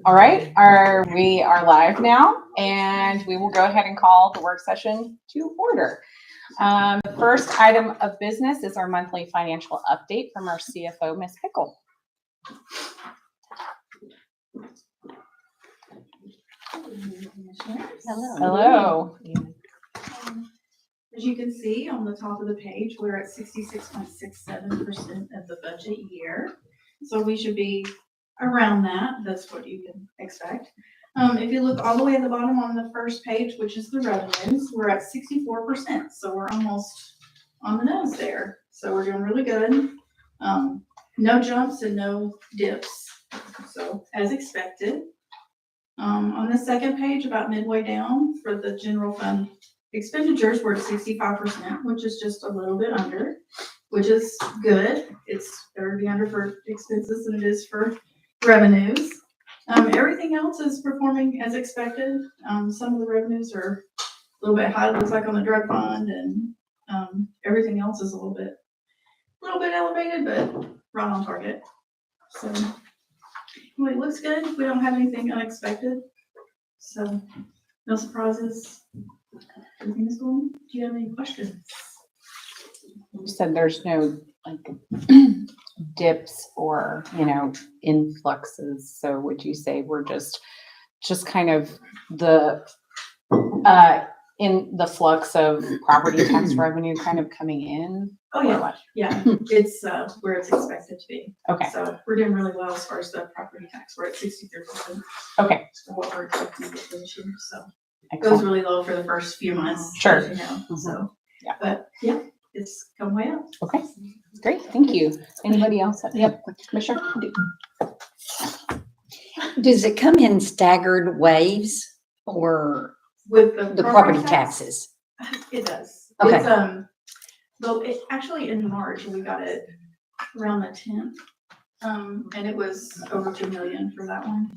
All right, we are live now, and we will go ahead and call the work session to order. The first item of business is our monthly financial update from our CFO, Ms. Pickle. Hello. As you can see on the top of the page, we're at 66.67% of the budget year. So we should be around that. That's what you can expect. If you look all the way at the bottom on the first page, which is the revenues, we're at 64%. So we're almost on the nose there. So we're doing really good. No jumps and no dips. So as expected. On the second page, about midway down for the general fund expenditures, we're at 65%, which is just a little bit under, which is good. It's better to be under for expenses than it is for revenues. Everything else is performing as expected. Some of the revenues are a little bit high, it looks like on the drug fund, and everything else is a little bit elevated, but right on target. So it looks good. We don't have anything unexpected. So no surprises. Everything is going. Do you have any questions? You said there's no dips or, influxes. So would you say we're just kind of in the flux of property tax revenue kind of coming in? Oh yeah, yeah. It's where it's expected to be. Okay. So we're doing really well as far as the property tax. We're at 63%. Okay. So what we're expecting to get this year. So Excellent. it goes really low for the first few months. Sure. So yeah. But yeah, it's come way up. Okay. Great. Thank you. Anybody else? Yep. Commissioner. Does it come in staggered waves or With the property taxes? It does. Okay. It's, well, actually in March, we got it around the 10th. And it was over 2 million for that one.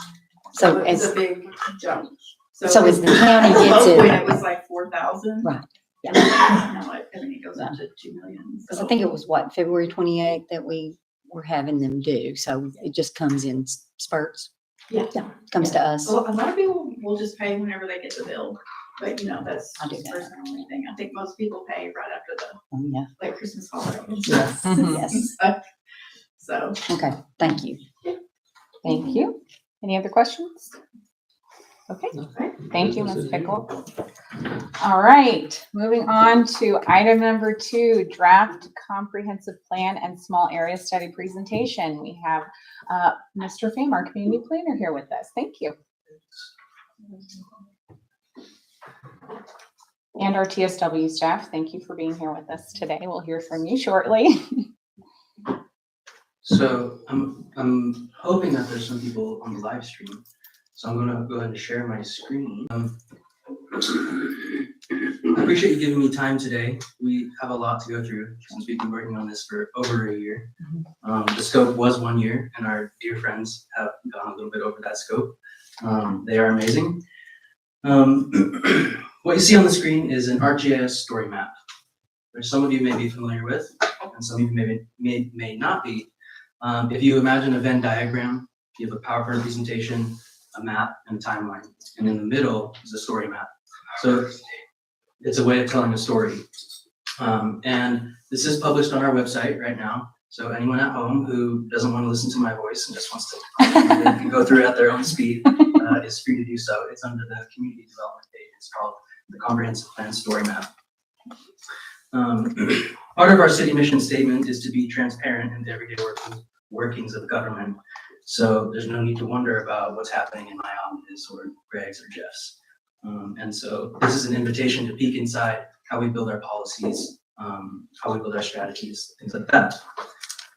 So it's as a big jump. So as the county gets When it, it was like 4,000. right? Yeah. Now it goes up to 2 million. Because I think it was February 28th that we were having them do. So it just comes in spurts. Yeah. Comes to us. Well, a lot of people will just pay whenever they get the bill, but that's I do that. personal thing. I think most people pay right after the Yeah. like Christmas holidays. Yes. Mhm. Yes. So Okay. Thank you. Thank you. Any other questions? Okay. Thank you, Ms. Pickle. All right. Moving on to item number 2, draft comprehensive plan and small area study presentation. We have Mr. Pham, our community planner, here with us. Thank you. And our TSW staff, thank you for being here with us today. We'll hear from you shortly. So I'm hoping that there's some people on the live stream. So I'm gonna go ahead and share my screen. I appreciate you giving me time today. We have a lot to go through since we've been working on this for over a year. The scope was 1 year, and our dear friends have gone a little bit over that scope. They are amazing. What you see on the screen is an ArcGIS story map, which some of you may be familiar with, and some of you may not be. If you imagine a Venn diagram, you have a PowerPoint presentation, a map, and a timeline, and in the middle is a story map. So it's a way of telling a story. And this is published on our website right now. So anyone at home who doesn't want to listen to my voice and just wants to they can go through it at their own speed is free to do so. It's under the community development page. It's called the Comprehensive Plan Story Map. Part of our city mission statement is to be transparent in the everyday workings of government. So there's no need to wonder about what's happening in my office or Greg's or Jeff's. And so this is an invitation to peek inside how we build our policies, how we build our strategies, things like that.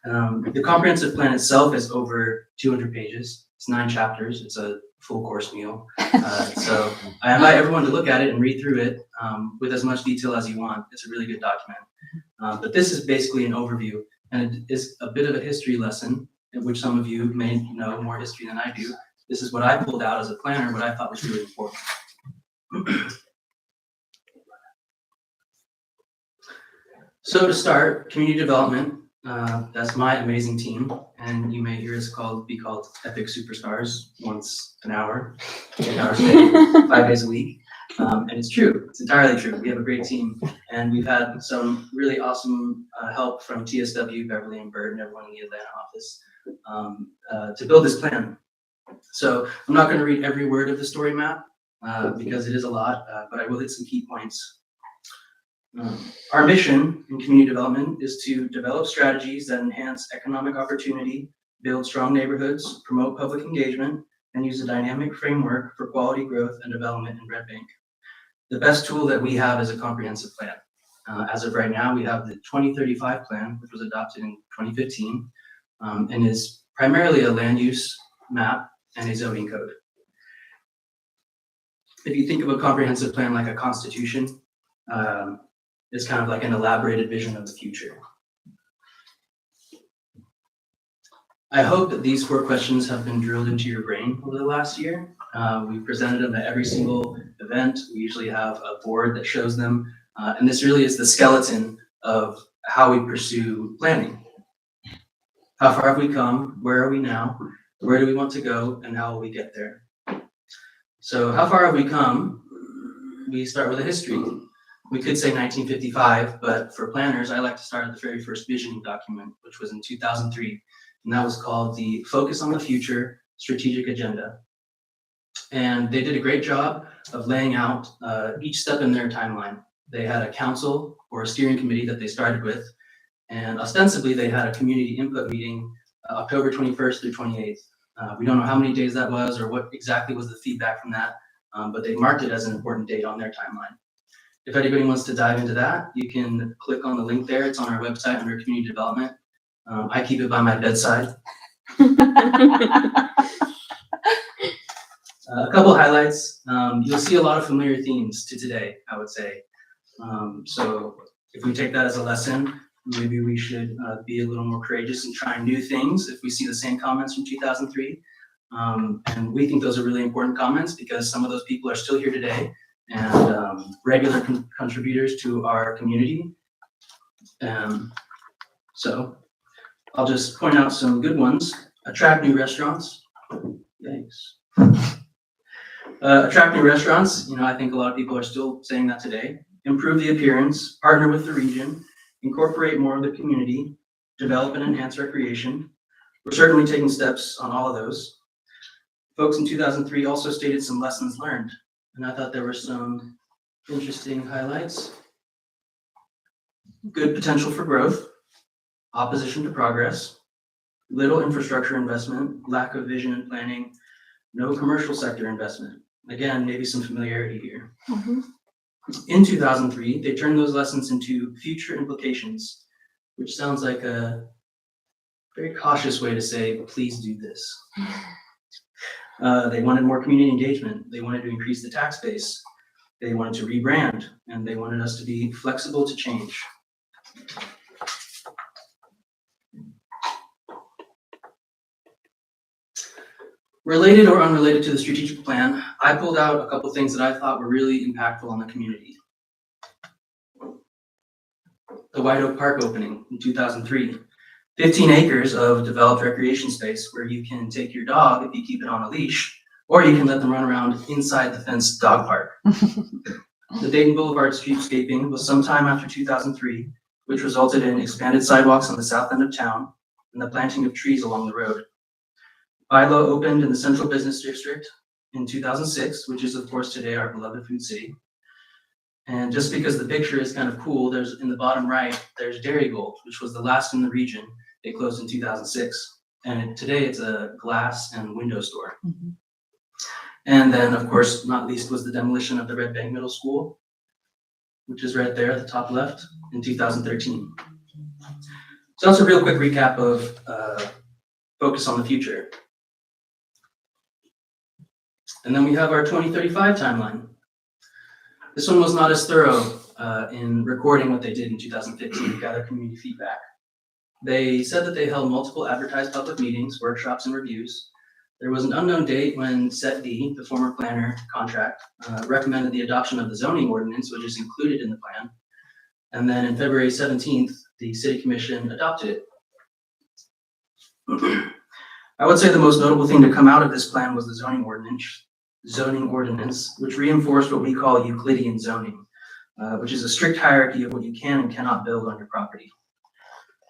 The comprehensive plan itself is over 200 pages. It's 9 chapters. It's a full course meal. So I invite everyone to look at it and read through it with as much detail as you want. It's a really good document. But this is basically an overview, and it is a bit of a history lesson, in which some of you may know more history than I do. This is what I pulled out as a planner, what I thought was really important. So to start, community development. That's my amazing team, and you may hear us be called Epic Superstars once an hour, 8 hours a day, 5 days a week. And it's true. It's entirely true. We have a great team, and we've had some really awesome help from TSW, Beverly and Bird, and everyone in the Atlanta office to build this plan. So I'm not going to read every word of the story map because it is a lot, but I will hit some key points. Our mission in community development is to develop strategies that enhance economic opportunity, build strong neighborhoods, promote public engagement, and use a dynamic framework for quality growth and development in Red Bank. The best tool that we have is a comprehensive plan. As of right now, we have the 2035 plan, which was adopted in 2015, and is primarily a land use map and a zoning code. If you think of a comprehensive plan like a constitution, it's kind of like an elaborated vision of the future. I hope that these 4 questions have been drilled into your brain over the last year. We've presented them at every single event. We usually have a board that shows them. And this really is the skeleton of how we pursue planning. How far have we come? Where are we now? Where do we want to go? And how will we get there? So how far have we come? We start with a history. We could say 1955, but for planners, I like to start at the very first visioning document, which was in 2003. And that was called the Focus on the Future Strategic Agenda. And they did a great job of laying out each step in their timeline. They had a council or a steering committee that they started with. And ostensibly, they had a community input meeting October 21st through 28th. We don't know how many days that was or what exactly was the feedback from that, but they marked it as an important date on their timeline. If anybody wants to dive into that, you can click on the link there. It's on our website under community development. I keep it by my bedside. A couple highlights. You'll see a lot of familiar themes to today, I would say. So if we take that as a lesson, maybe we should be a little more courageous and try new things if we see the same comments from 2003. And we think those are really important comments because some of those people are still here today and regular contributors to our community. So I'll just point out some good ones. Attract new restaurants. Thanks. Attract new restaurants. I think a lot of people are still saying that today. Improve the appearance, partner with the region, incorporate more of the community, develop and enhance recreation. We're certainly taking steps on all of those. Folks in 2003 also stated some lessons learned, and I thought there were some interesting highlights. Good potential for growth, opposition to progress, little infrastructure investment, lack of vision and planning, no commercial sector investment. Again, maybe some familiarity here. Mm-hmm. In 2003, they turned those lessons into future implications, which sounds like a very cautious way to say, please do this. They wanted more community engagement. They wanted to increase the tax base. They wanted to rebrand, and they wanted us to be flexible to change. Related or unrelated to the strategic plan, I pulled out a couple things that I thought were really impactful on the community. The White Oak Park opening in 2003. 15 acres of developed recreation space where you can take your dog if you keep it on a leash, or you can let them run around inside the fenced dog park. The Dayton Boulevard streetscaping was sometime after 2003, which resulted in expanded sidewalks on the south end of town and the planting of trees along the road. Bilo opened in the Central Business District in 2006, which is of course today our beloved Food City. And just because the picture is kind of cool, there's in the bottom right, there's Dairy Gold, which was the last in the region. It closed in 2006. And today it's a glass and window store. Mm-hmm. And then of course, not least was the demolition of the Red Bank Middle School, which is right there at the top left in 2013. So that's a real quick recap of Focus on the Future. And then we have our 2035 timeline. This one was not as thorough in recording what they did in 2015 to gather community feedback. They said that they held multiple advertised public meetings, workshops, and reviews. There was an unknown date when Set D, the former planner contract, recommended the adoption of the zoning ordinance, which is included in the plan. And then in February 17th, the City Commission adopted it I would say the most notable thing to come out of this plan was the zoning ordinance, which reinforced what we call Euclidean zoning, which is a strict hierarchy of what you can and cannot build on your property.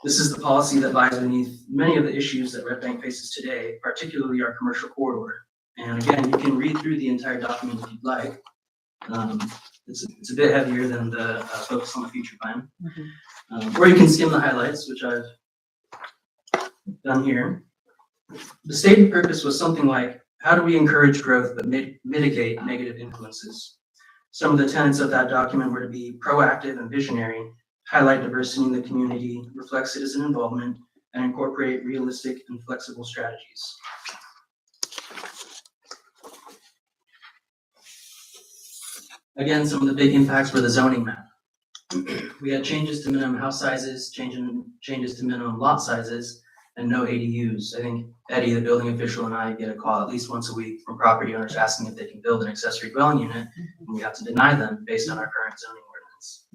This is the policy that lies beneath many of the issues that Red Bank faces today, particularly our commercial corridor. And again, you can read through the entire document if you'd like. It's a bit heavier than the focus on the future plan. Or you can skim the highlights, which I've done here. The stated purpose was something like, how do we encourage growth but mitigate negative influences? Some of the tenets of that document were to be proactive and visionary, highlight diversity in the community, reflect citizen involvement, and incorporate realistic and flexible strategies. Again, some of the big impacts were the zoning map. We had changes to minimum house sizes, changes to minimum lot sizes, and no ADUs. I think Eddie, the building official, and I get a call at least once a week from property owners asking if they can build an accessory dwelling unit, and we have to deny them based on our current zoning ordinance.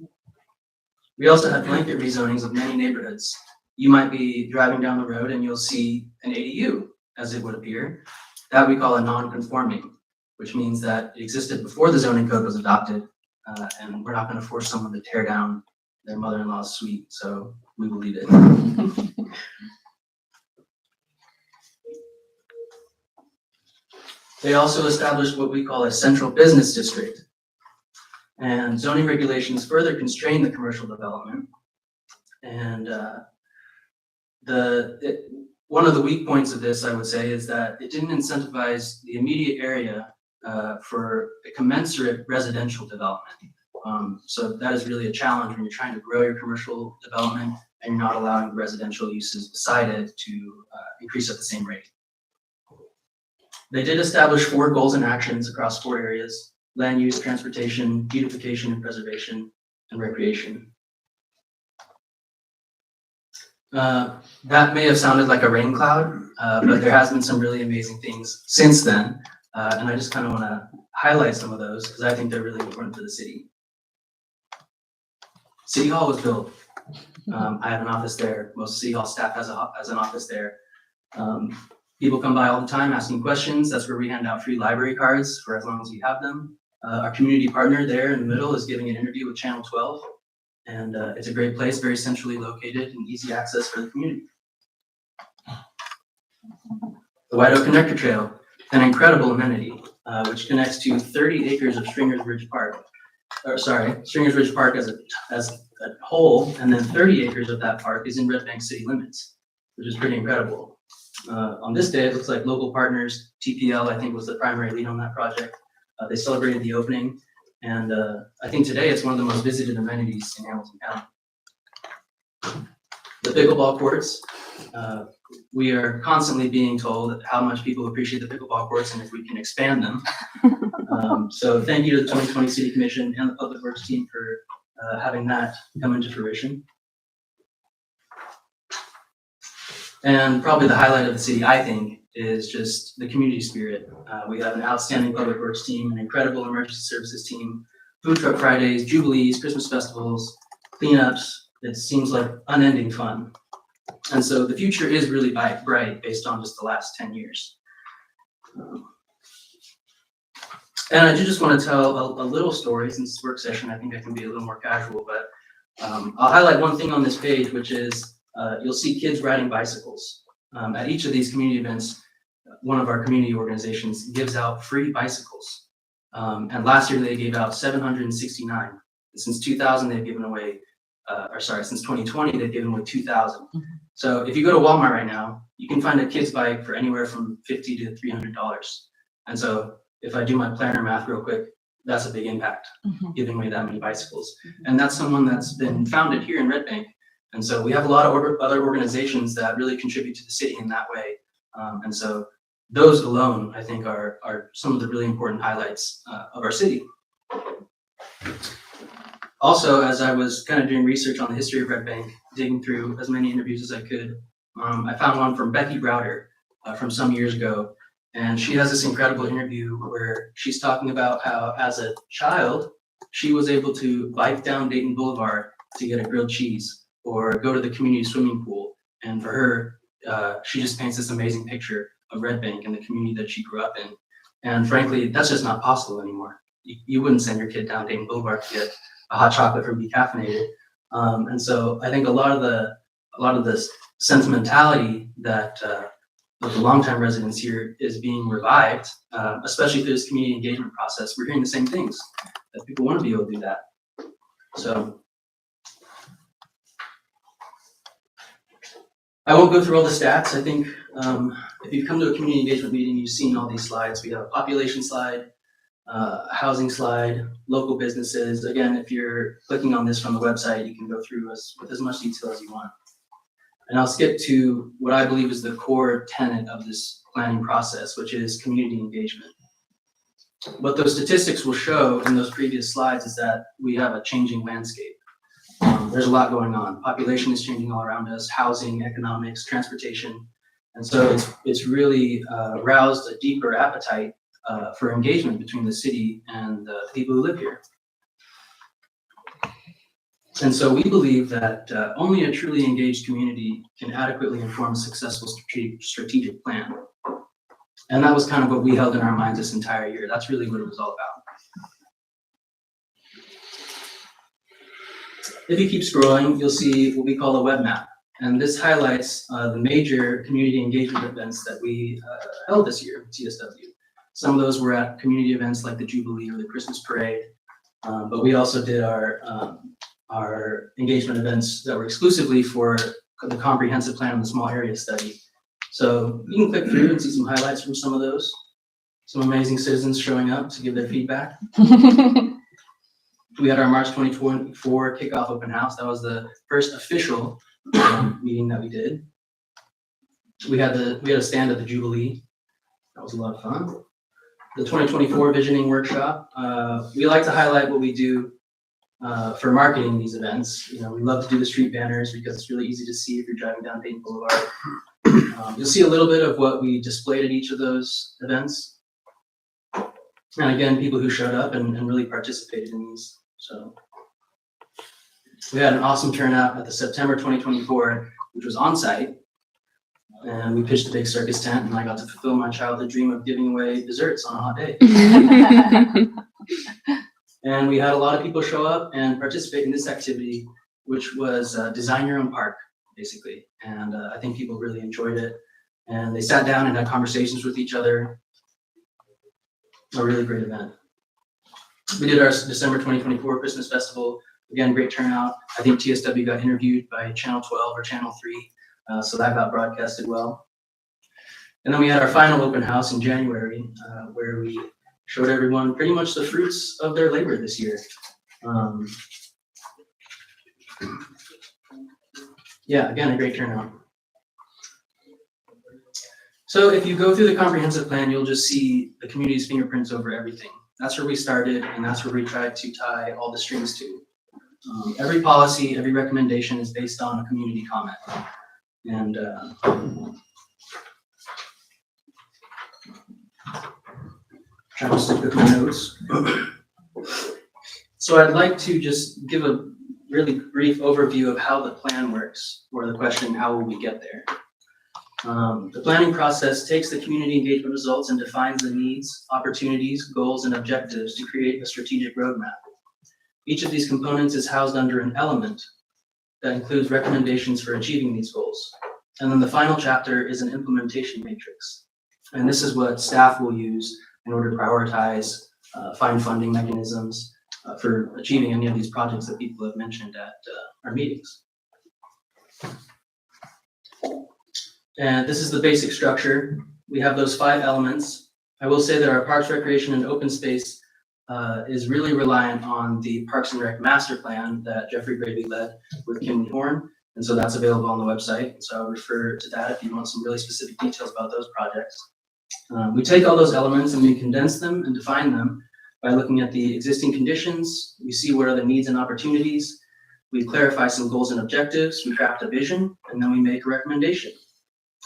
We also had blanket rezonings of many neighborhoods. You might be driving down the road and you'll see an ADU, as it would appear. That we call a non-conforming, which means that it existed before the zoning code was adopted, and we're not going to force someone to tear down their mother-in-law's suite, so we will leave it. They also established what we call a central business district, and zoning regulations further constrain the commercial development. And one of the weak points of this, I would say, is that it didn't incentivize the immediate area for a commensurate residential development. So that is really a challenge when you're trying to grow your commercial development and you're not allowing the residential uses beside it to increase at the same rate. They did establish 4 goals and actions across 4 areas: land use, transportation, beautification and preservation, and recreation. That may have sounded like a rain cloud, but there has been some really amazing things since then. And I just kind of want to highlight some of those because I think they're really important for the city. City Hall was built. I have an office there. Most City Hall staff has an office there. People come by all the time asking questions. That's where we hand out free library cards for as long as we have them. Our community partner there in the middle is giving an interview with Channel 12. And it's a great place, very centrally located and easy access for the community. The White Oak Connector Trail, an incredible amenity, which connects to 30 acres of Stringers Ridge Park. Stringers Ridge Park as a whole, and then 30 acres of that park is in Red Bank city limits, which is pretty incredible. On this day, it looks like local partners, TPL, I think was the primary lead on that project. They celebrated the opening, and I think today it's one of the most visited amenities in Hamilton County. The pickleball courts, we are constantly being told how much people appreciate the pickleball courts and if we can expand them. So thank you to the 2020 City Commission and the Public Works team for having that come into fruition. And probably the highlight of the city, I think, is just the community spirit. We have an outstanding Public Works team, an incredible emergency services team, food truck Fridays, jubilees, Christmas festivals, cleanups. It seems like unending fun. And so the future is really bright based on just the last 10 years. And I do just want to tell a little story since it's work session. I think I can be a little more casual, but I'll highlight one thing on this page, which is you'll see kids riding bicycles. At each of these community events, one of our community organizations gives out free bicycles. And last year they gave out 769. And since 2000, they've given away, since 2020, they've given away 2,000. So if you go to Walmart right now, you can find a kid's bike for anywhere from $50 to $300. And so if I do my planner math real quick, that's a big impact, giving away that many bicycles. And that's someone that's been founded here in Red Bank. And so we have a lot of other organizations that really contribute to the city in that way. And so those alone, I think, are some of the really important highlights of our city. Also, as I was kind of doing research on the history of Red Bank, digging through as many interviews as I could, I found one from Becky Browder from some years ago. And she has this incredible interview where she's talking about how, as a child, she was able to bike down Dayton Boulevard to get a grilled cheese or go to the community swimming pool. And for her, she just paints this amazing picture of Red Bank and the community that she grew up in. And frankly, that's just not possible anymore. You wouldn't send your kid down Dayton Boulevard to get a hot chocolate from Decaffeinated. And so I think a lot of the sentimentality that of the longtime residents here is being revived, especially through this community engagement process. We're hearing the same things, that people want to be able to do that. So I won't go through all the stats. I think if you've come to a community engagement meeting, you've seen all these slides. We have a population slide, a housing slide, local businesses. Again, if you're clicking on this from the website, you can go through with as much detail as you want. And I'll skip to what I believe is the core tenet of this planning process, which is community engagement. What those statistics will show in those previous slides is that we have a changing landscape. There's a lot going on. Population is changing all around us, housing, economics, transportation. And so it's really roused a deeper appetite for engagement between the city and the people who live here. And so we believe that only a truly engaged community can adequately inform a successful strategic plan. And that was kind of what we held in our minds this entire year. That's really what it was all about. If you keep scrolling, you'll see what we call a web map. And this highlights the major community engagement events that we held this year at TSW. Some of those were at community events like the Jubilee or the Christmas Parade. But we also did our engagement events that were exclusively for the comprehensive plan and the small area study. So you can click through and see some highlights from some of those. Some amazing citizens showing up to give their feedback. We had our March 2024 kickoff open house. That was the first official meeting that we did. We had a stand at the Jubilee. That was a lot of fun. The 2024 visioning workshop. We like to highlight what we do for marketing these events. You know, we love to do the street banners because it's really easy to see if you're driving down Dayton Boulevard. You'll see a little bit of what we displayed at each of those events. And again, people who showed up and really participated in these. So we had an awesome turnout at the September 2024, which was on site. And we pitched a big circus tent, and I got to fulfill my childhood dream of giving away desserts on a hot day. And we had a lot of people show up and participate in this activity, which was design your own park, basically. And I think people really enjoyed it. And they sat down and had conversations with each other. A really great event. We did our December 2024 Christmas Festival. Again, great turnout. I think TSW got interviewed by Channel 12 or Channel 3, so that got broadcasted well. And then we had our final open house in January, where we showed everyone pretty much the fruits of their labor this year. Yeah, again, a great turnout. So if you go through the comprehensive plan, you'll just see the community's fingerprints over everything. That's where we started, and that's where we tried to tie all the strings to. Every policy, every recommendation is based on a community comment. And trying to stick with my notes. So I'd like to just give a really brief overview of how the plan works, or the question, how will we get there? The planning process takes the community engagement results and defines the needs, opportunities, goals, and objectives to create a strategic roadmap. Each of these components is housed under an element that includes recommendations for achieving these goals. And then the final chapter is an implementation matrix. And this is what staff will use in order to prioritize, find funding mechanisms for achieving any of these projects that people have mentioned at our meetings. And this is the basic structure. We have those 5 elements. I will say that our Parks, Recreation, and Open Space is really reliant on the Parks and Rec Master Plan that Jeffrey Gravy led with Kim Horn. And so that's available on the website. So I'll refer to that if you want some really specific details about those projects. We take all those elements and we condense them and define them by looking at the existing conditions. We see what are the needs and opportunities. We clarify some goals and objectives. We craft a vision, and then we make a recommendation.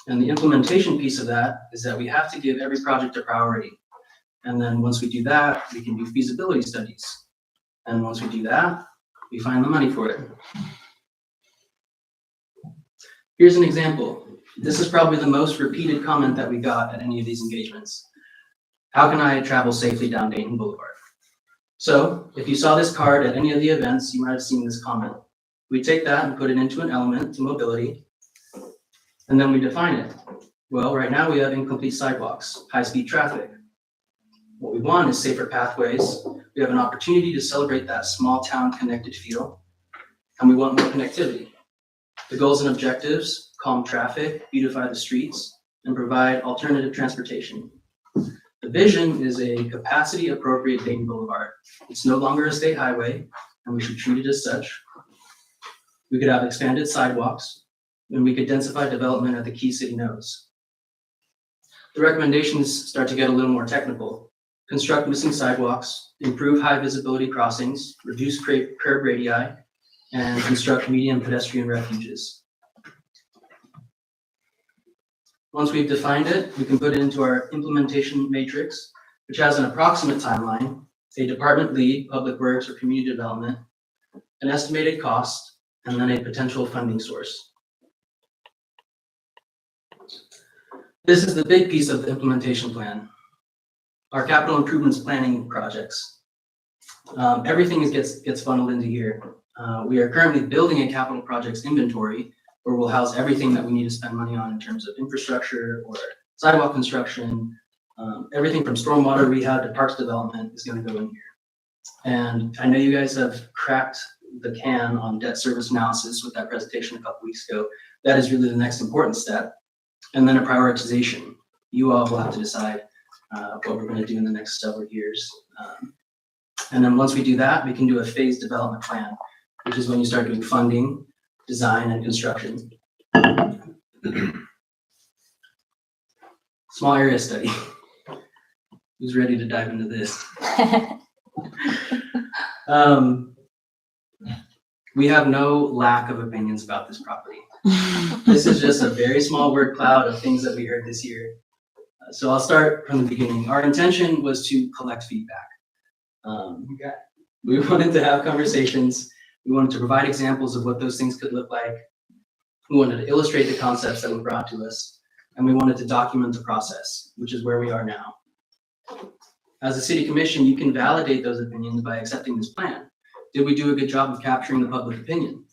And the implementation piece of that is that we have to give every project a priority. And then once we do that, we can do feasibility studies. And once we do that, we find the money for it. Here's an example. This is probably the most repeated comment that we got at any of these engagements. How can I travel safely down Dayton Boulevard? So if you saw this card at any of the events, you might have seen this comment. We take that and put it into an element to mobility, and then we define it. Well, right now we have incomplete sidewalks, high-speed traffic. What we want is safer pathways. We have an opportunity to celebrate that small town connected feel, and we want more connectivity. The goals and objectives: calm traffic, beautify the streets, and provide alternative transportation. The vision is a capacity appropriate Dayton Boulevard. It's no longer a state highway, and we should treat it as such. We could have expanded sidewalks, and we could densify development at the key city nodes. The recommendations start to get a little more technical. Construct missing sidewalks, improve high visibility crossings, reduce curb radii, and construct medium pedestrian refuges. Once we've defined it, we can put it into our implementation matrix, which has an approximate timeline, a department lead, public works or community development, an estimated cost, and then a potential funding source. This is the big piece of the implementation plan. Our capital improvements planning projects. Everything gets funneled into here. We are currently building a capital projects inventory where we'll house everything that we need to spend money on in terms of infrastructure or sidewalk construction. Everything from stormwater rehab to parks development is going to go in here. And I know you guys have cracked the can on debt service analysis with that presentation a couple weeks ago. That is really the next important step. And then a prioritization. You all will have to decide what we're going to do in the next several years. And then once we do that, we can do a phased development plan, which is when you start doing funding, design, and construction. Small area study. Who's ready to dive into this? We have no lack of opinions about this property. This is just a very small word cloud of things that we heard this year. So I'll start from the beginning. Our intention was to collect feedback. We wanted to have conversations. We wanted to provide examples of what those things could look like. We wanted to illustrate the concepts that were brought to us. And we wanted to document the process, which is where we are now. As a city commission, you can validate those opinions by accepting this plan. Did we do a good job of capturing the public opinion?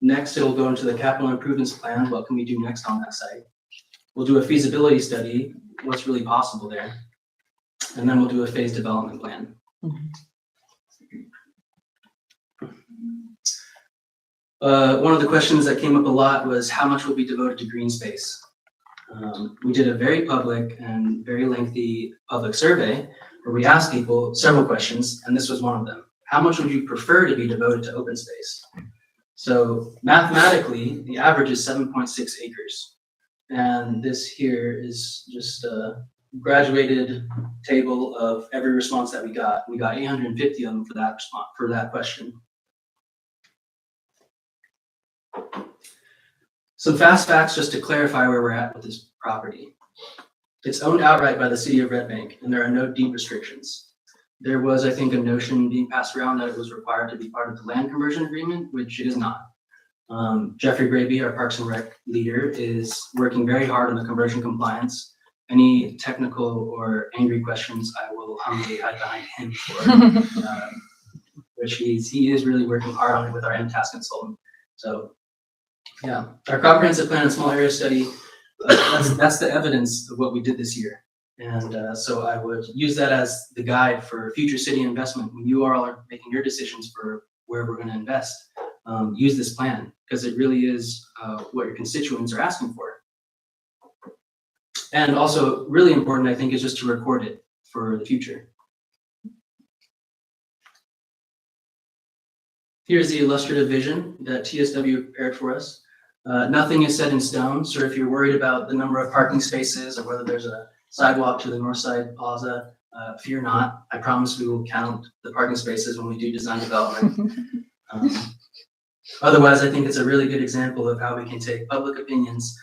Next, it'll go into the capital improvements plan. What can we do next on that site? We'll do a feasibility study, what's really possible there. And then we'll do a phased development plan. One of the questions that came up a lot was how much will be devoted to green space? We did a very public and very lengthy public survey where we asked people several questions, and this was one of them. How much would you prefer to be devoted to open space? So mathematically, the average is 7.6 acres. And this here is just a graduated table of every response that we got. We got 850 of them for that response, for that question. Some fast facts just to clarify where we're at with this property. It's owned outright by the city of Red Bank, and there are no deed restrictions. There was, I think, a notion being passed around that it was required to be part of the land conversion agreement, which it is not. Jeffrey Graby, our Parks and Rec leader, is working very hard on the conversion compliance. Any technical or angry questions, I will humbly hide behind him for, which he is really working hard on it with our MTAS consultant. So, yeah, our comprehensive plan and small area study, that's the evidence of what we did this year. And so I would use that as the guide for future city investment. When you all are making your decisions for where we're going to invest, use this plan because it really is what your constituents are asking for. And also really important, I think, is just to record it for the future. Here's the illustrative vision that TSW prepared for us. Nothing is set in stone. So if you're worried about the number of parking spaces or whether there's a sidewalk to the north side plaza, fear not. I promise we will count the parking spaces when we do design development. Otherwise, I think it's a really good example of how we can take public opinions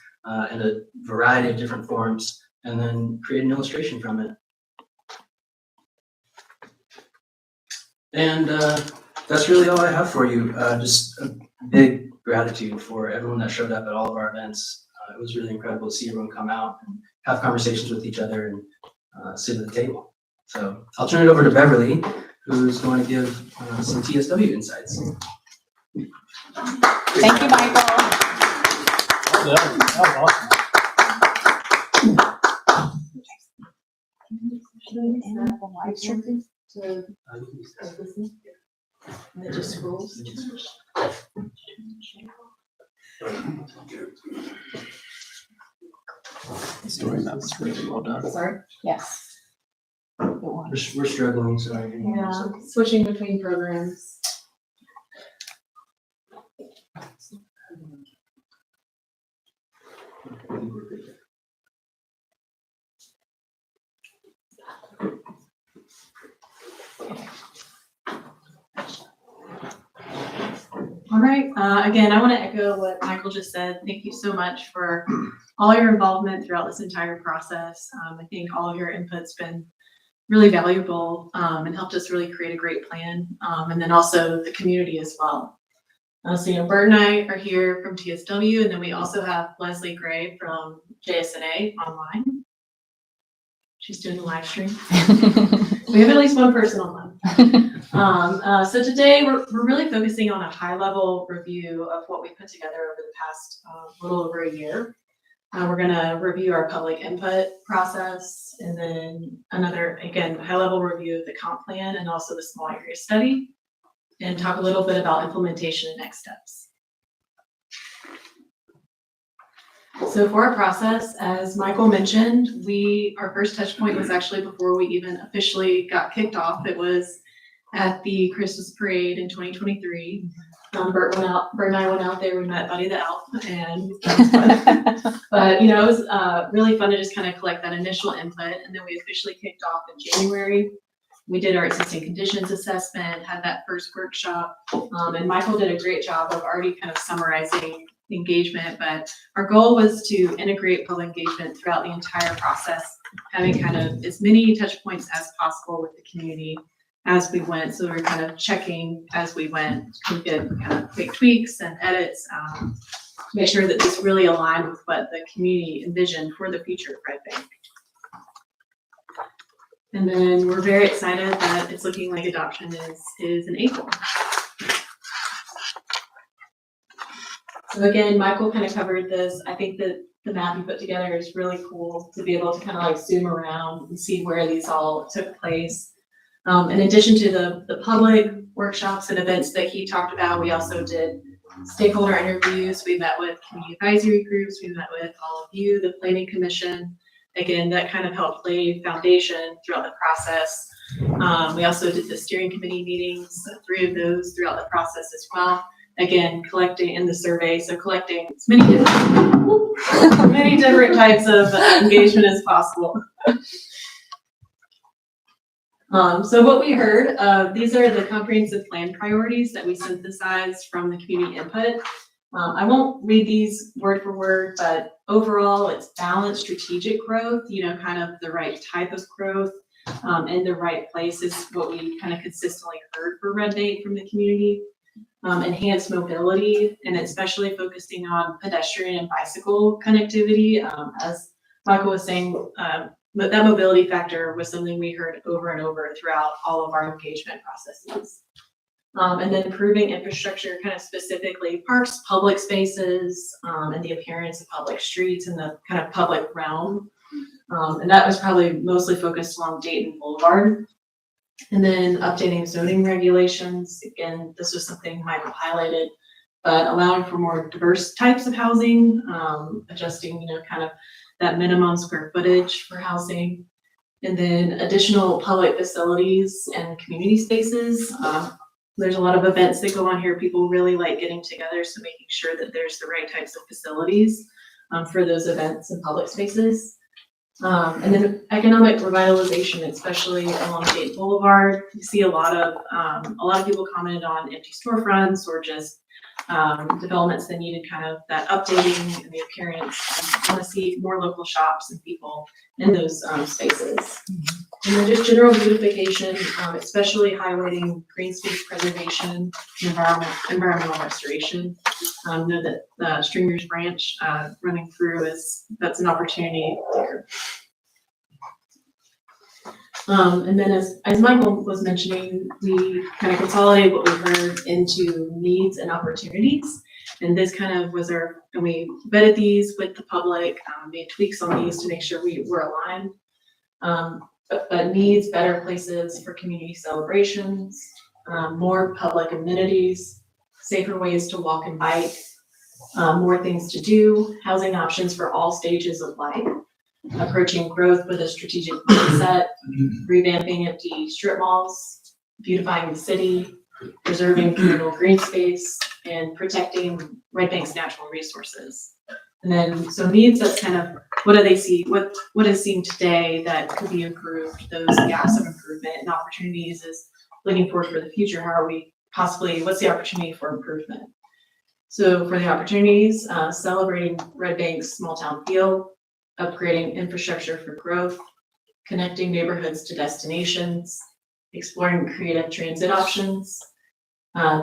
in a variety of different forms and then create an illustration from it. And that's really all I have for you. Just a big gratitude for everyone that showed up at all of our events. It was really incredible to see everyone come out and have conversations with each other and sit at the table. So I'll turn it over to Beverly, who's going to give some TSW insights. Thank you, Michael. That was awesome. The story map is really well done. Sorry. Yes. We're struggling, sorry. Yeah, switching between programs. All right, again, I want to echo what Michael just said. Thank you so much for all your involvement throughout this entire process. I think all of your input's been really valuable and helped us really create a great plan, and then also the community as well. So, you know, Bert and I are here from TSW, and then we also have Leslie Gray from JSNA online. She's doing a live stream. We have at least one person online. So today we're really focusing on a high level review of what we put together over the past little over a year. We're going to review our public input process, and then another, again, high level review of the comp plan and also the small area study, and talk a little bit about implementation and next steps. So for our process, as Michael mentioned, our first touch point was actually before we even officially got kicked off. It was at the Christmas parade in 2023. Bert and I went out there, we met Buddy the Elf, and that was fun. But, you know, it was really fun to just kind of collect that initial input, and then we officially kicked off in January. We did our existing conditions assessment, had that first workshop, and Michael did a great job of already kind of summarizing engagement, but our goal was to integrate public engagement throughout the entire process, having kind of as many touch points as possible with the community as we went. So we were kind of checking as we went. We did kind of quick tweaks and edits to make sure that this really aligned with what the community envisioned for the future of Red Bank. And then we're very excited that it's looking like adoption is in April. So again, Michael kind of covered this. I think that the map you put together is really cool to be able to kind of like zoom around and see where these all took place. In addition to the public workshops and events that he talked about, we also did stakeholder interviews. We met with community advisory groups. We met with all of you, the Planning Commission. Again, that kind of helped lay foundation throughout the process. We also did the steering committee meetings, 3 of those throughout the process as well. Again, collecting in the survey, so collecting as many different types of engagement as possible. So what we heard, these are the comprehensive plan priorities that we synthesized from the community input. I won't read these word for word, but overall it's balanced strategic growth, you know, kind of the right type of growth in the right place is what we kind of consistently heard for Red Bank from the community. Enhanced mobility, and especially focusing on pedestrian and bicycle connectivity. As Michael was saying, but that mobility factor was something we heard over and over throughout all of our engagement processes. And then improving infrastructure, kind of specifically parks, public spaces, and the appearance of public streets in the kind of public realm. And that was probably mostly focused along Dayton Boulevard. And then updating zoning regulations. Again, this was something Michael highlighted, but allowing for more diverse types of housing, adjusting, you know, kind of that minimum square footage for housing, and then additional public facilities and community spaces. There's a lot of events that go on here. People really like getting together, so making sure that there's the right types of facilities for those events and public spaces. And then economic revitalization, especially along Dayton Boulevard. You see a lot of people commented on empty storefronts or just developments that needed kind of that updating and the appearance. I want to see more local shops and people in those spaces. And then just general beautification, especially highlighting green space preservation, and environmental restoration. Know that the Stringers Branch running through that's an opportunity there. And then as Michael was mentioning, we kind of consolidate what we heard into needs and opportunities. And this kind of was and we vetted these with the public, made tweaks on these to make sure we were aligned. But needs better places for community celebrations, more public amenities, safer ways to walk and bike, more things to do, housing options for all stages of life, approaching growth with a strategic mindset, revamping empty strip malls, beautifying the city, preserving communal green space, and protecting Red Bank's natural resources. And then, so needs, that's kind of, what do they see? What is seen today that could be improved? Those gaps of improvement and opportunities is looking forward for the future. How are we what's the opportunity for improvement? So for the opportunities, celebrating Red Bank's small town feel, upgrading infrastructure for growth, connecting neighborhoods to destinations, exploring creative transit options,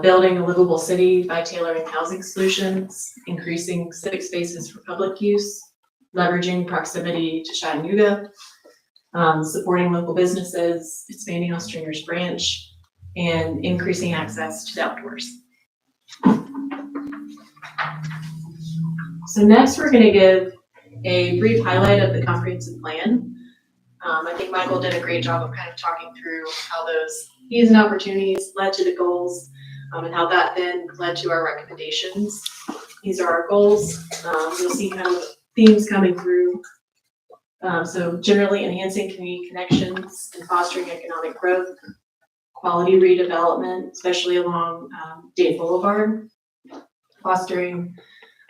building a livable city by tailoring housing solutions, increasing civic spaces for public use, leveraging proximity to Chattanooga, supporting local businesses, expanding on Stringers Branch, and increasing access to the outdoors. So next we're going to give a brief highlight of the comprehensive plan. I think Michael did a great job of kind of talking through how those needs and opportunities led to the goals, and how that then led to our recommendations. These are our goals. You'll see kind of themes coming through. So generally enhancing community connections and fostering economic growth, quality redevelopment, especially along Dayton Boulevard, fostering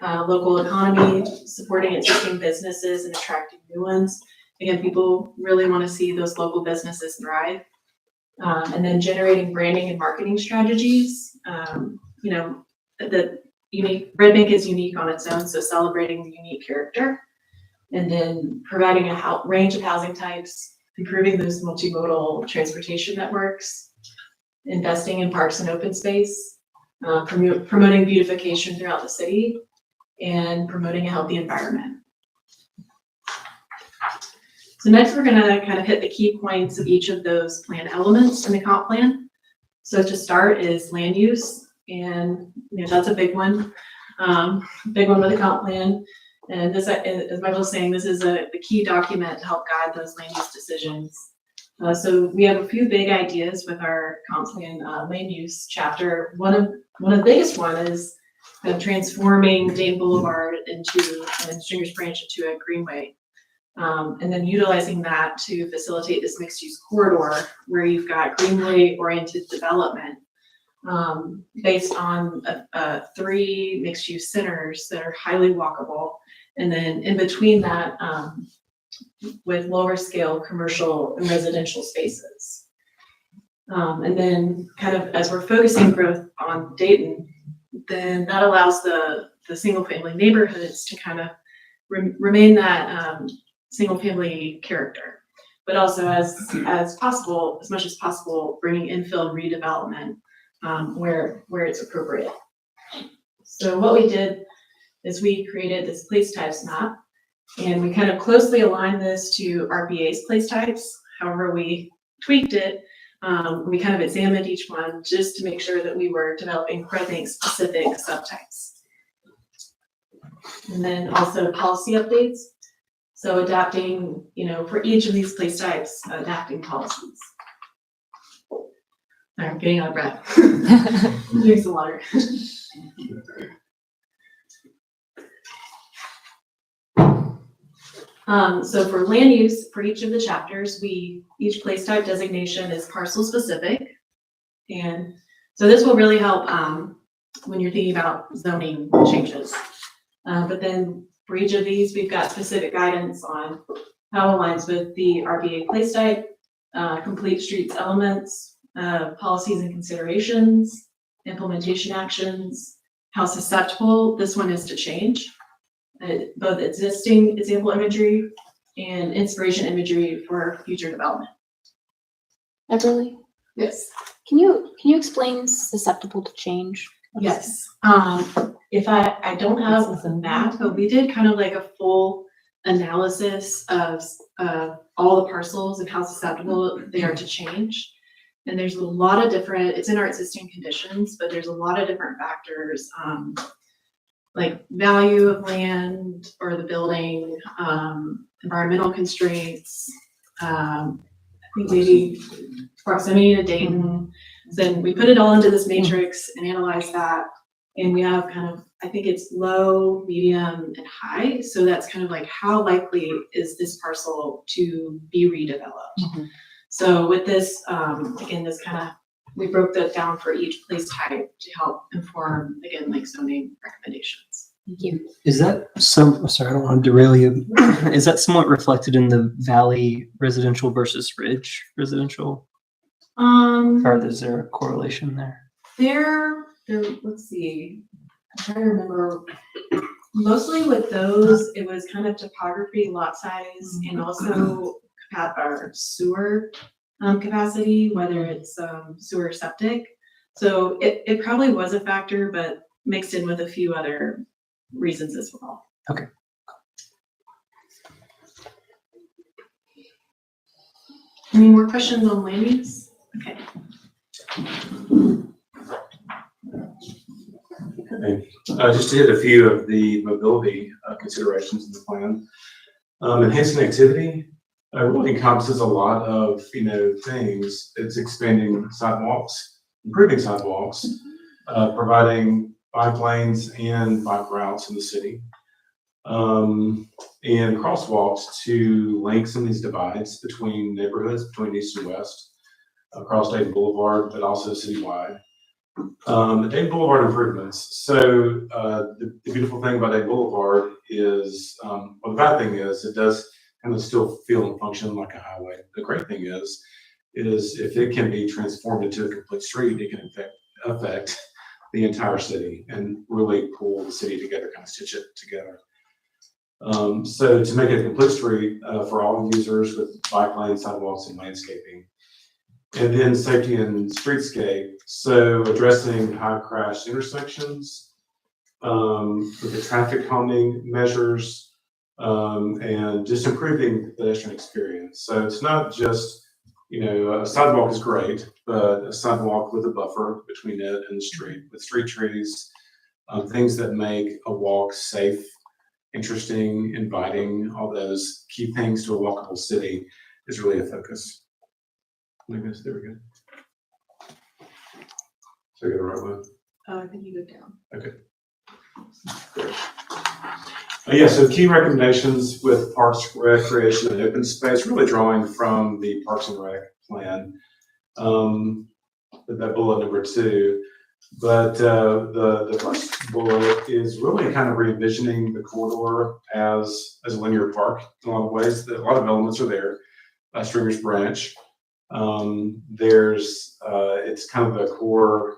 local economy, supporting existing businesses and attracting new ones. Again, people really want to see those local businesses thrive. And then generating branding and marketing strategies. Red Bank is unique on its own, so celebrating the unique character. And then providing a range of housing types, improving those multimodal transportation networks, investing in parks and open space, promoting beautification throughout the city, and promoting a healthy environment. So next we're gonna kind of hit the key points of each of those plan elements in the comp plan. So to start is land use, and that's a big one with the comp plan. And this, as Michael was saying, this is the key document to help guide those land use decisions. So we have a few big ideas with our comp plan land use chapter. One of the biggest one is transforming Dayton Boulevard and Stringers Branch into a greenway. And then utilizing that to facilitate this mixed use corridor where you've got greenway oriented development based on 3 mixed use centers that are highly walkable. And then in between that, with lower scale commercial and residential spaces. And then kind of as we're focusing growth on Dayton, then that allows the single family neighborhoods to kind of remain that single family character, but also as possible, as much as possible, bringing infill redevelopment where it's appropriate. So what we did is we created this place types map, and we kind of closely aligned this to RBA's place types. However, we tweaked it. We kind of examined each one just to make sure that we were developing Red Bank specific subtypes. And then also policy updates. So adapting, for each of these place types, adapting policies. I'm getting out of breath. Drink some water. So for land use, for each of the chapters, each place type designation is parcel specific. And so this will really help when you're thinking about zoning changes. But then for each of these, we've got specific guidance on how it aligns with the RBA place type, complete streets elements, policies and considerations, implementation actions, how susceptible this one is to change, both existing example imagery and inspiration imagery for future development. Everly, Yes. can you explain susceptible to change? Yes, if I don't have the map, but we did kind of like a full analysis of, all the parcels and how susceptible they are to change. And there's a lot of different, it's in our existing conditions, but there's a lot of different factors, like value of land or the building, environmental constraints, I think maybe proximity to Dayton. Then we put it all into this matrix and analyze that. And we have kind of, I think it's low, medium, and high. So that's kind of like how likely is this parcel to be redeveloped? So with this, again, this kind of, we broke that down for each place type to help inform, again, like zoning recommendations. Thank you. Is that sorry, I don't want to derail you. Is that somewhat reflected in the Valley residential versus Ridge residential? Or is there a correlation there? There, let's see, I'm trying to remember. Mostly with those, it was kind of topography, lot size, and also our sewer capacity, whether it's sewer or septic. So it probably was a factor, but mixed in with a few other reasons as well. Okay. Any more questions on land use? Okay. Okay. Just to hit a few of the mobility considerations in the plan. Enhanced connectivity really encompasses a lot of, things. It's expanding sidewalks, improving sidewalks, providing bike lanes and bike routes in the city, and crosswalks to link some of these divides between neighborhoods, between east and west, across Dayton Boulevard, but also citywide. The Dayton Boulevard improvements. So the beautiful thing about Dayton Boulevard is, well, the bad thing is it does kind of still feel and function like a highway. The great thing is if it can be transformed into a complete street, it can affect the entire city and really pull the city together, kind of stitch it together. So to make it a complete street for all users with bike lanes, sidewalks, and landscaping. And then safety and streetscape. So addressing high crash intersections with the traffic calming measures and just improving the pedestrian experience. So it's not just, a sidewalk is great, but a sidewalk with a buffer between it and the street, with street trees, things that make a walk safe, interesting, inviting, all those key things to a walkable city is really a focus. There we go. So I go the right way. I think you go down. Okay. Great. Yeah, so key recommendations with parks, recreation, and open space, really drawing from the Parks and Rec plan, that bullet number 2. But the first bullet is really kind of re-envisioning the corridor as a linear park in a lot of ways. A lot of elements are there. Stringer's Branch. It's kind of the core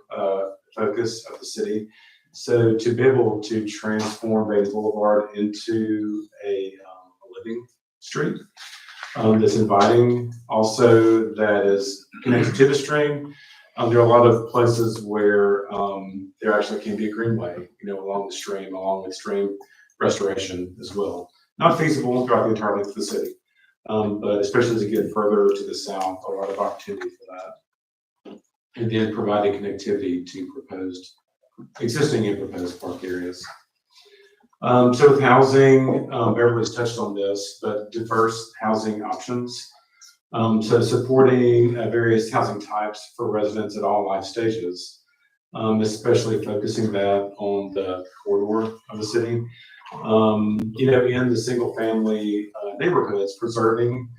focus of the city. So to be able to transform Dayton Boulevard into a living street that's inviting, also that is connected to the stream. There are a lot of places where there actually can be a greenway, along the stream, along with stream restoration as well. Not feasible throughout the entire length of the city. But especially as you get further to the south, a lot of opportunity for that. And then providing connectivity to existing and proposed park areas. So with housing, Beverly's touched on this, but diverse housing options. So supporting various housing types for residents at all life stages, especially focusing that on the corridor of the city. In the single family neighborhoods, preserving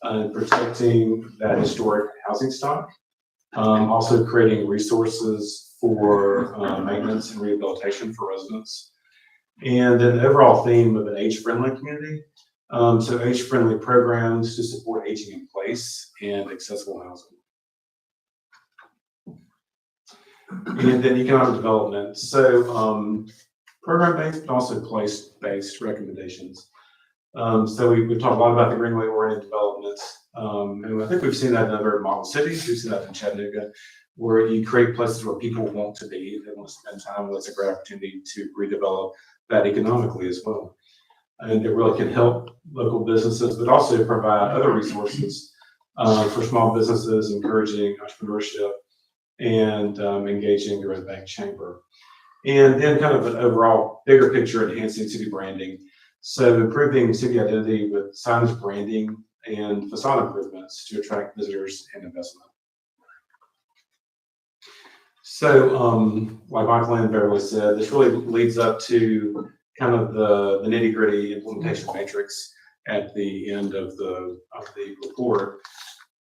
and protecting that historic housing stock. Also creating resources for maintenance and rehabilitation for residents. And an overall theme of an age-friendly community. So age-friendly programs to support aging in place and accessible housing. And then economic development. So program-based, but also place-based recommendations. So we've talked a lot about the greenway oriented developments. And I think we've seen that in other model cities. We've seen that in Chattanooga, where you create places where people want to be. They want to spend time. Well, it's a great opportunity to redevelop that economically as well. And it really can help local businesses, but also provide other resources for small businesses, encouraging entrepreneurship and engaging the Red Bank Chamber. And then kind of an overall bigger picture, enhancing city branding. So improving city identity with signage, branding, and facade improvements to attract visitors and investment. So like Michael and Beverly said, this really leads up to kind of the nitty gritty implementation matrix at the end of the report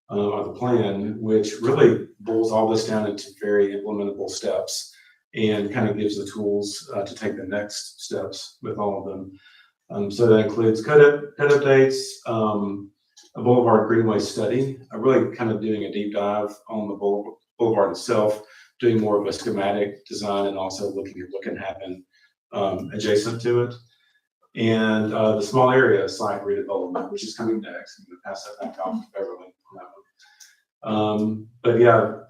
of the plan, which really boils all this down into very implementable steps and kind of gives the tools to take the next steps with all of them. So that includes code updates, a Boulevard Greenway study, really kind of doing a deep dive on the boulevard itself, doing more of a schematic design and also looking at what can happen adjacent to it. And the small area site redevelopment, which is coming next. I'm going to pass that back off to Beverly on that one. But yeah,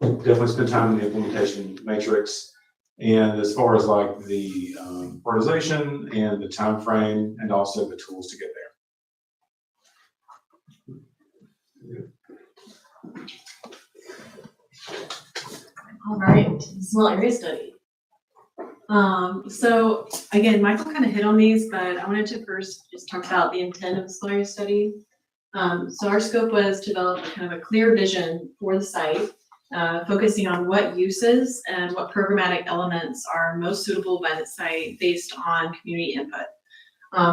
definitely spend time in the implementation matrix. And as far as like the prioritization and the time frame and also the tools to get there. All right, small area study. So again, Michael kind of hit on these, but I wanted to first just talk about the intent of the small area study. So our scope was to develop kind of a clear vision for the site, focusing on what uses and what programmatic elements are most suitable by the site based on community input.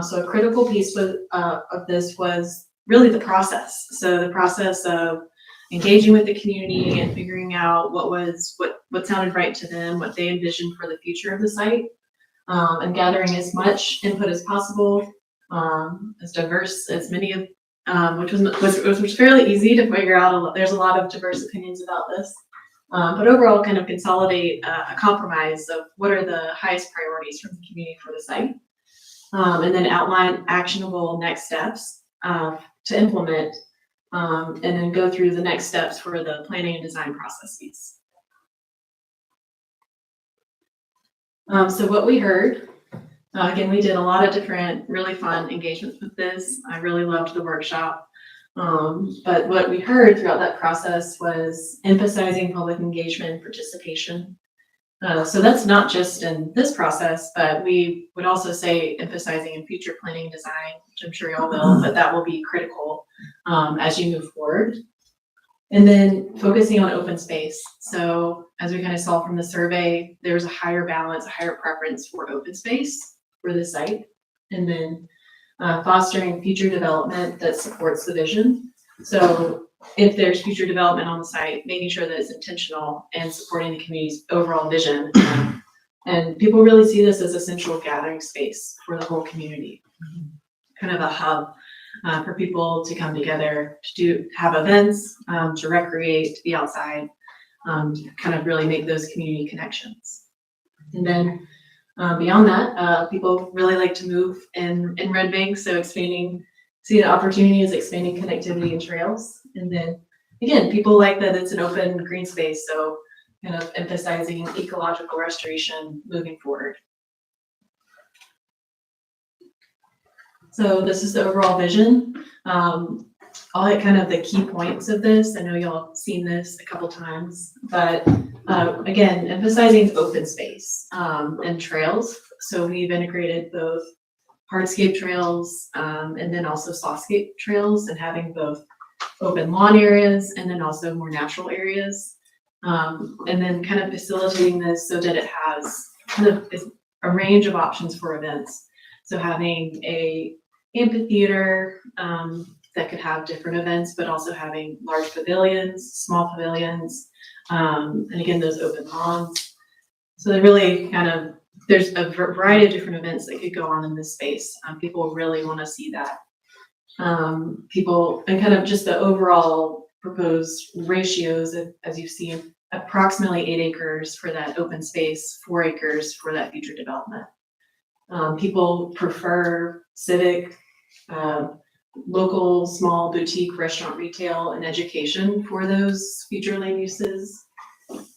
So a critical piece of this was really the process. So the process of engaging with the community and figuring out what sounded right to them, what they envisioned for the future of the site, and gathering as much input as possible, as diverse as many of, which was fairly easy to figure out. There's a lot of diverse opinions about this, but overall kind of consolidate a compromise of what are the highest priorities from the community for the site, and then outline actionable next steps to implement. And then go through the next steps for the planning and design processes. So what we heard, again, we did a lot of different really fun engagements with this. I really loved the workshop. But what we heard throughout that process was emphasizing public engagement and participation. So that's not just in this process, but we would also say emphasizing in future planning and design, which I'm sure y'all will, but that will be critical as you move forward. And then focusing on open space. So as we kind of saw from the survey, there's a higher balance, a higher preference for open space for the site. And then fostering future development that supports the vision. So if there's future development on the site, making sure that it's intentional and supporting the community's overall vision. And people really see this as a central gathering space for the whole community, kind of a hub for people to come together, to have events, to recreate, to be outside, kind of really make those community connections. And then beyond that, people really like to move in Red Bank, so see the opportunities, expanding connectivity and trails. And then again, people like that it's an open green space, so kind of emphasizing ecological restoration moving forward. So this is the overall vision. I'll hit kind of the key points of this. I know y'all have seen this a couple times, but again, emphasizing open space and trails. So we've integrated both hardscape trails and then also softscape trails, and having both open lawn areas and then also more natural areas. And then kind of facilitating this so that it has kind of a range of options for events. So having a amphitheater that could have different events, but also having large pavilions, small pavilions, and again, those open lawns. So they really kind of, there's a variety of different events that could go on in this space. People really want to see that. People, and kind of just the overall proposed ratios, as you see, approximately 8 acres for that open space, 4 acres for that future development. People prefer civic, local, small boutique restaurant, retail, and education for those future land uses.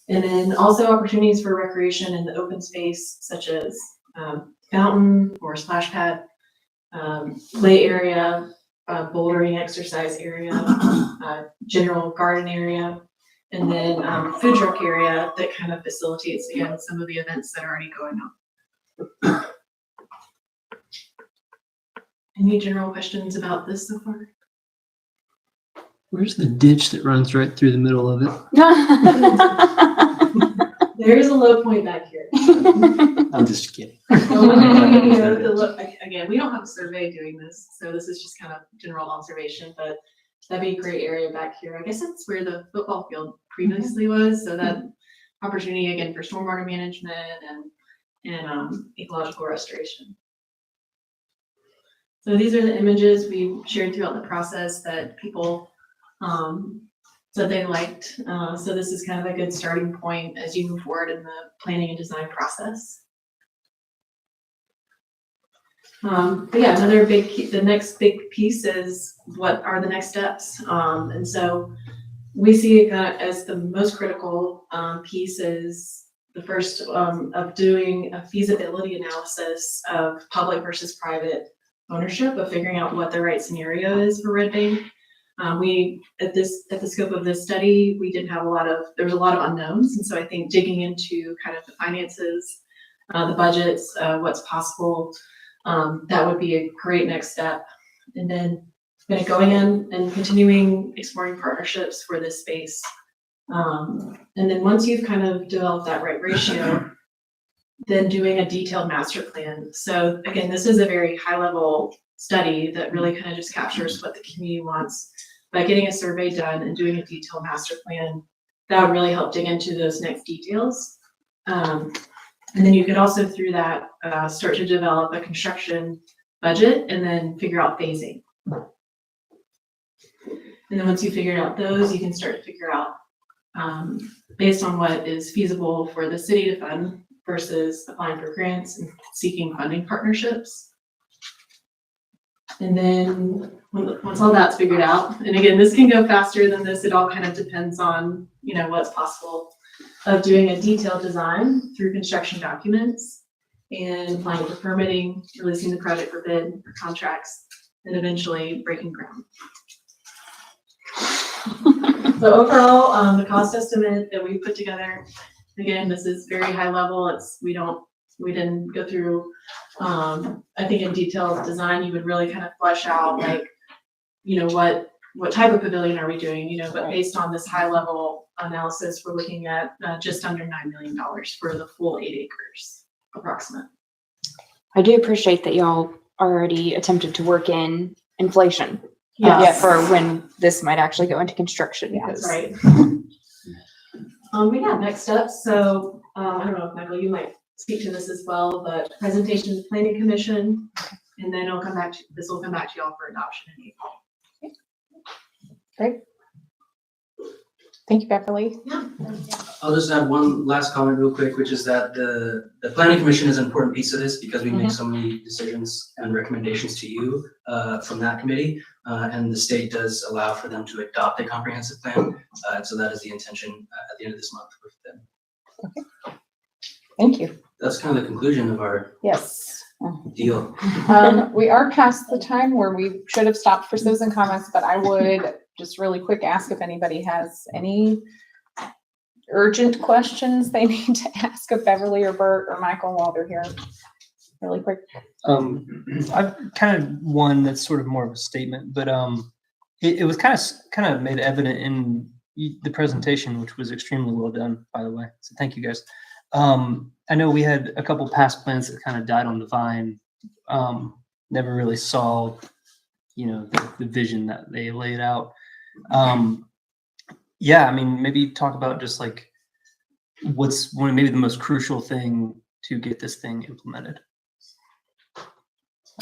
And then also opportunities for recreation in the open space, such as fountain or splash pad, play area, bouldering exercise area, general garden area, and then food truck area that kind of facilitates, again, some of the events that are already going on. Any general questions about this so far? Where's the ditch that runs right through the middle of it? There is a low point back here. I'm just kidding. Again, we don't have a survey doing this, so this is just kind of general observation, but that'd be a great area back here. I guess that's where the football field previously was, so that opportunity again for stormwater management and ecological restoration. So these are the images we shared throughout the process that people said they liked. So this is kind of a good starting point as you move forward in the planning and design process. But yeah, the next big piece is what are the next steps? And so we see it as the most critical piece is the first of doing a feasibility analysis of public versus private ownership, of figuring out what the right scenario is for Red Bank. We, at the scope of this study, we didn't have there was a lot of unknowns. And so I think digging into kind of the finances, the budgets, what's possible, that would be a great next step. And then kind of going in and continuing exploring partnerships for this space. And then once you've kind of developed that right ratio, then doing a detailed master plan. So again, this is a very high level study that really kind of just captures what the community wants. By getting a survey done and doing a detailed master plan, that would really help dig into those next details. And then you could also through that start to develop a construction budget and then figure out phasing. And then once you figure out those, you can start to figure out based on what is feasible for the city to fund versus applying for grants and seeking funding partnerships. And then once all that's figured out, and again, this can go faster than this. It all kind of depends on, what's possible, of doing a detailed design through construction documents and applying for permitting, releasing the project for bid or contracts, and eventually breaking ground. So overall, the cost estimate that we put together, again, this is very high level. We didn't go through, I think in detailed design, you would really kind of flesh out like, what type of pavilion are we doing, but based on this high level analysis, we're looking at just under $9 million for the full 8 acres, approximate. I do appreciate that y'all already attempted to work in inflation. Yes. For when this might actually go into construction. That's right. We have next steps. So I don't know if Michael, you might speak to this as well, but presentation to planning commission, and then this will come back to y'all for adoption in April. Great. Thank you, Beverly. Yeah. I'll just add one last comment real quick, which is that the planning commission is an important piece of this because we make so many decisions and recommendations to you from that committee. And the state does allow for them to adopt a comprehensive plan. So that is the intention at the end of this month with them. Okay. Thank you. That's kind of the conclusion of our Yes. deal. We are past the time where we should have stopped for citizen comments, but I would just really quick ask if anybody has any urgent questions they need to ask of Beverly or Bert or Michael while they're here. Really quick. I've kind of one that's sort of more of a statement, but it was kind of made evident in the presentation, which was extremely well done, by the way. So thank you guys. I know we had a couple past plans that kind of died on the vine. Never really saw, the vision that they laid out. Yeah, I mean, maybe talk about just like what's maybe the most crucial thing to get this thing implemented.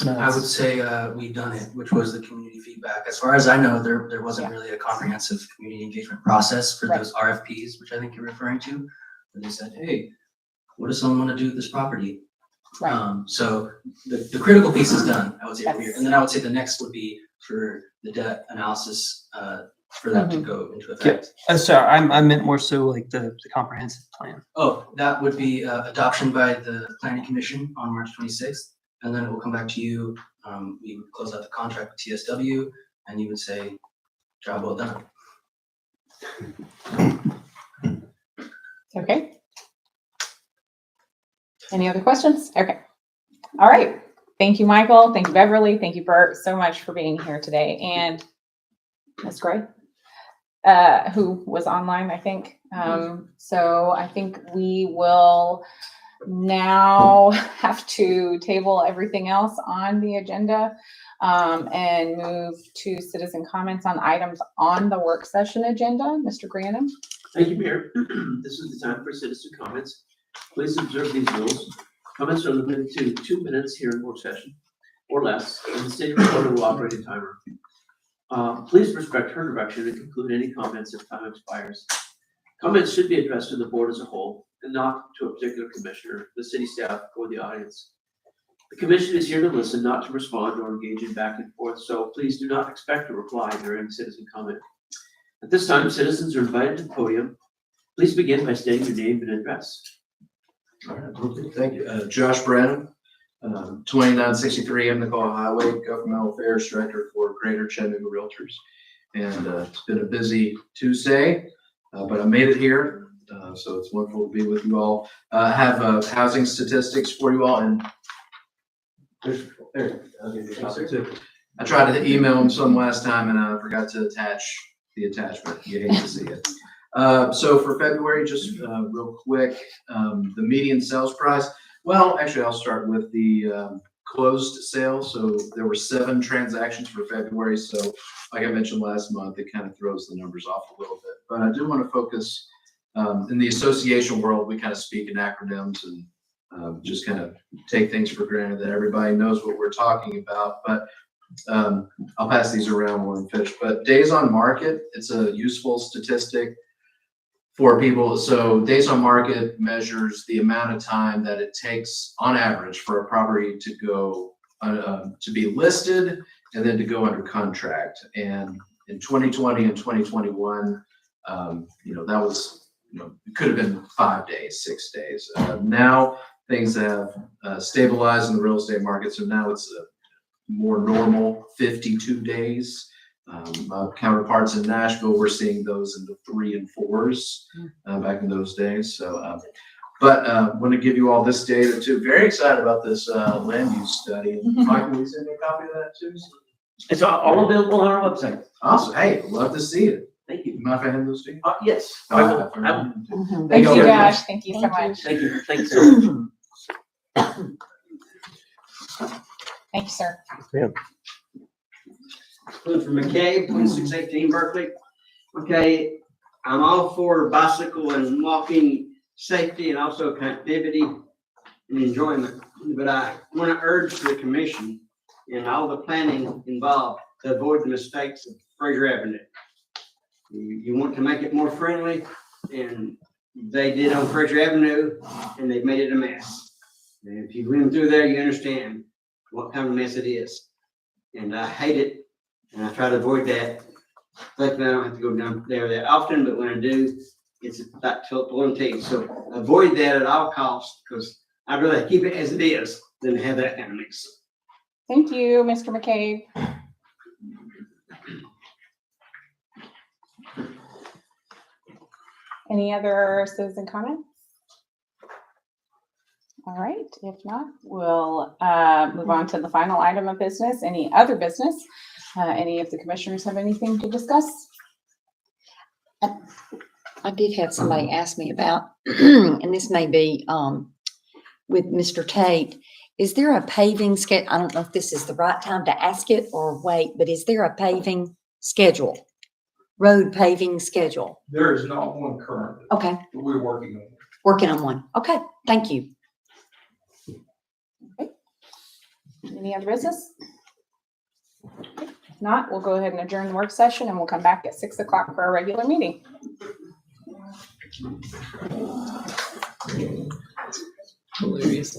I would say we've done it, which was the community feedback. As far as I know, there wasn't really a comprehensive community engagement process for those RFPs, which I think you're referring to. Where they said, hey, what does someone want to do with this property? Right. So the critical piece is done, I would say over here. Yes. And then I would say the next would be for the debt analysis, for that to go into effect. Sorry, I meant more so like the comprehensive plan. Oh, that would be adoption by the planning commission on March 26th. And then it will come back to you. We would close out the contract with TSW and you would say, job well done. Okay. Any other questions? Okay. All right. Thank you, Michael. Thank you, Beverly. Thank you, Bert, so much for being here today. And Ms. Gray, who was online, I think. So I think we will now have to table everything else on the agenda and move to citizen comments on items on the work session agenda. Mr. Granum? Thank you, Mayor. This is the time for citizen comments. Please observe these rules. Comments are limited to 2 minutes here in work session or less, and the city recorder will operate a timer. Please respect her direction and conclude any comments if time expires. Comments should be addressed to the board as a whole and not to a particular commissioner, the city staff, or the audience. The commission is here to listen, not to respond or engage in back and forth, so please do not expect a reply during citizen comment. At this time, citizens are invited to the podium. Please begin by stating your name and address. All right, okay, thank you. Josh Branham, 2963 Emnicall Highway, Governmental Affairs Director for Greater Chattanooga Realtors. And it's been a busy Tuesday, but I made it here. So it's wonderful to be with you all. I have housing statistics for you all, and I'll give you a copy too. I tried to email them some last time and I forgot to attach the attachment. You hate to see it. So for February, just real quick, the median sales price. Well, actually, I'll start with the closed sales. So there were 7 transactions for February. So like I mentioned last month, it kind of throws the numbers off a little bit. But I do want to focus in the association world. We kind of speak in acronyms and just kind of take things for granted that everybody knows what we're talking about. But I'll pass these around when I'm finished. But days on market, it's a useful statistic for people. So days on market measures the amount of time that it takes on average for a property to go to be listed and then to go under contract. And in 2020 and 2021, that was, it could have been 5 days, 6 days. Now things have stabilized in the real estate market. So now it's a more normal 52 days. Counterparts in Nashville, we're seeing those in the 3 and 4s back in those days. So, but I want to give you all this data too. Very excited about this land use study. Michael, will you send me a copy of that too? It's all available on our website. Awesome. Hey, love to see it. Thank you. You mind if I hand those to you? Yes. Oh, Thank you, you. Josh. Thank you so much. Thank you. Thank you so much. Thank you, sir. Clifford McKay, 2618 Berkeley. Okay, I'm all for bicycle and walking safety and also connectivity and enjoyment. But I want to urge the commission and all the planning involved to avoid the mistakes of Fraser Avenue. You want to make it more friendly, and they did on Fraser Avenue, and they've made it a mess. And if you've been through there, you understand what kind of mess it is. And I hate it, and I try to avoid that. Luckily, I don't have to go down there that often, but when I do, it's about pulling teeth. So avoid that at all costs, because I'd rather keep it as it is than have that kind of mess. Thank you, Mr. McCabe. Any other citizen comments? All right, if not, we'll move on to the final item of business. Any other business? Any of the commissioners have anything to discuss? I did have somebody ask me about, and this may be with Mr. Tate, is there a paving schedule? I don't know if this is the right time to ask it or wait, but is there a paving schedule? Road paving schedule? There is not one currently, Okay, but we're working on it. working on one. Okay, thank you. Any other business? If not, we'll go ahead and adjourn the work session and we'll come back at 6 o'clock for our regular meeting. Hilarious.